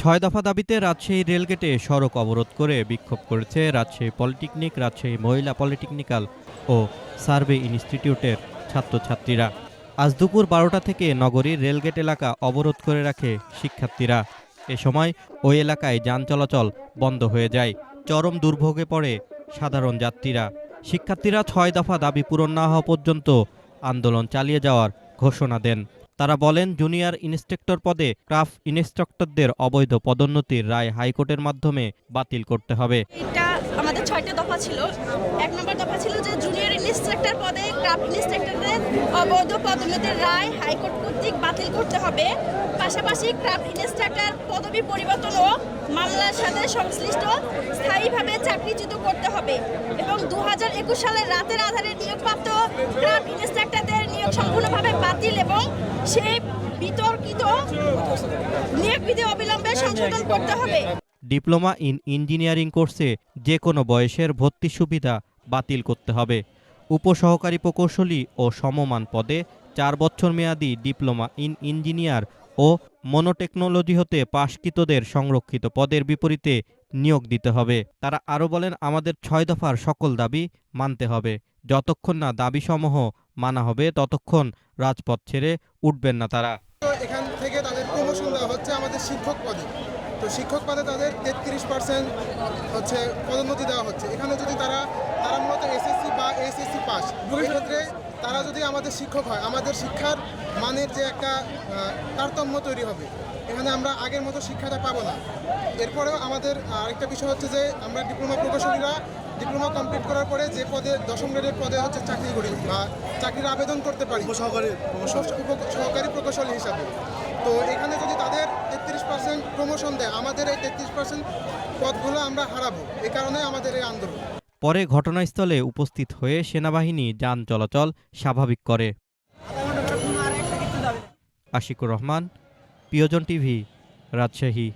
ছয় দফা দাবিতে রাজশাহী রেলগেটে সড়ক অবরোধ করে বিক্ষোভ করেছে রাজশাহী পলিটেকনিক, রাজশাহী মহিলা পলিটেকনিক্যাল ও সার্ভে ইনস্টিটিউটের ছাত্রছাত্রীরা। আজ দুপুর ১২টা থেকে নগরীর রেলগেট এলাকা অবরোধ করে রাখে শিক্ষার্থীরা। এ সময় ওই এলাকায় যান চলাচল বন্ধ হয়ে যায়। চরম দুর্ভোগে পড়ে সাধারণ যাত্রীরা। শিক্ষার্থীরা ৬ দফা দাবি পূরণ না হওয়া পর্যন্ত আন্দোলন চালিয়ে যাওয়ার ঘোষণা দেন। তারা বলেন, জুনিয়র ইন্সট্রাক্টর পদে ক্রাফট ইন্সট্রাক্টরদের অবৈধ পদোন্নতির রায় হাইকোর্টের মাধ্যমে বাতিল করতে হবে। এটা আমাদের ৬টা দফা ছিল। ১ নম্বর দফা ছিল যে জুনিয়র ইন্সট্রাক্টর পদে ক্রাফট ইন্সট্রাক্টরদের অবৈধ পদোন্নতির রায় হাইকোর্ট কর্তৃক বাতিল করতে হবে। পাশাপাশি ক্রাফট ইন্সট্রাক্টর পদবি পরিবর্তন ও মামলার সাথে সংশ্লিষ্ট স্থায়ীভাবে চাকরিচ্যুত করতে হবে এবং ২০২১ সালের রাতের আধারে নিয়োগপ্রাপ্ত ক্রাফট ইন্সট্রাক্টরদের নিয়োগ সম্পূর্ণভাবে বাতিল এবং সেই বিতর্কিত নিয়োগ বিধি অবিলম্বে সংশোধন করতে হবে। ডিপ্লোমা ইন ইঞ্জিনিয়ারিং কোর্সে যে কোনো বয়সের ভর্তি সুবিধা বাতিল করতে হবে। উপসহকারী প্রকৌশলী ও সমমান পদে ৪ বছর মেয়াদি ডিপ্লোমা ইন ইঞ্জিনিয়ার ও মনোটেকনোলজি হতে পাশকৃতদের সংরক্ষিত পদের বিপরীতে নিয়োগ দিতে হবে। তারা আরও বলেন, আমাদের ৬ দফার সকল দাবি মানতে হবে। যতক্ষণ না দাবিসমূহ মানা হবে ততক্ষণ রাজপথ ছেড়ে উঠবেন না তারা। এখান থেকে তাদের প্রমোশন দেওয়া হচ্ছে আমাদের শিক্ষক পদে। তো শিক্ষক পদে তাদের 33% হচ্ছে পদোন্নতি দেওয়া হচ্ছে। এখানে যদি তারা মূলত এসএসসি বা এইচএসসি পাস, এক্ষেত্রে তারা যদি আমাদের শিক্ষক হয়, আমাদের শিক্ষার মানের যে একটা তারতম্য তৈরি হবে। এখানে আমরা আগের মতো শিক্ষাটা পাবো না। এরপরেও আমাদের আরেকটা বিষয় হচ্ছে যে আমরা ডিপ্লোমা প্রকৌশলীরা ডিপ্লোমা কমপ্লিট করার পরে যে পদে ১০ম গ্রেডের পদে হচ্ছে চাকরি করি বা চাকরির আবেদন করতে পারি সহকারী প্রকৌশলী হিসাবে। তো এখানে যদি তাদের 33% প্রমোশন দেয়, আমাদের এই 33% পদগুলো আমরা হারাবো। এই কারণে আমাদের এই আন্দোলন। পরে ঘটনাস্থলে উপস্থিত হয়ে সেনাবাহিনী যান চলাচল স্বাভাবিক করে। আশিকুর রহমান, প্রিয়জন টিভি, রাজশাহী।